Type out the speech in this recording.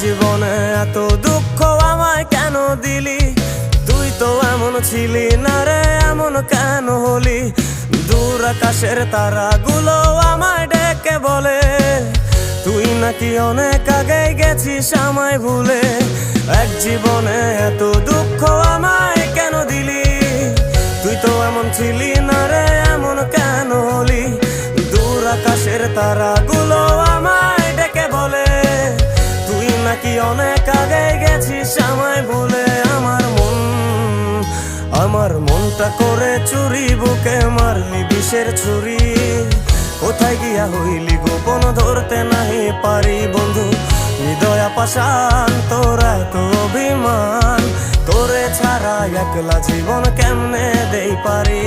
জীবনে এত দুঃখ আমায় কেন দিলি? তুই তো এমন ছিলি না রে, এমন কেন হলি? দূর আকাশের তারাগুলো আমায় ডেকে বলে তুই নাকি অনেক আগে গেছিস আমায় ভুলে। এক জীবনে এত দুঃখ আমায় কেন দিলি? তুই তো এমন ছিলি না রে, এমন কেন হলি? দূর আকাশের তারাগুলো আমায় ডেকে বলে তুই নাকি অনেক আগে গেছিস আমায় ভুলে। আমার মনটা করে চুরি, বুকে মারলি বিষের ছুরি। কোথায় গিয়া হইলি গোপন ধরতে নাহি পারি বন্ধু। হৃদয় পাষাণ তোর এত অভিমান, তোরে ছাড়া একলা জীবন কেমনে দেই পারি?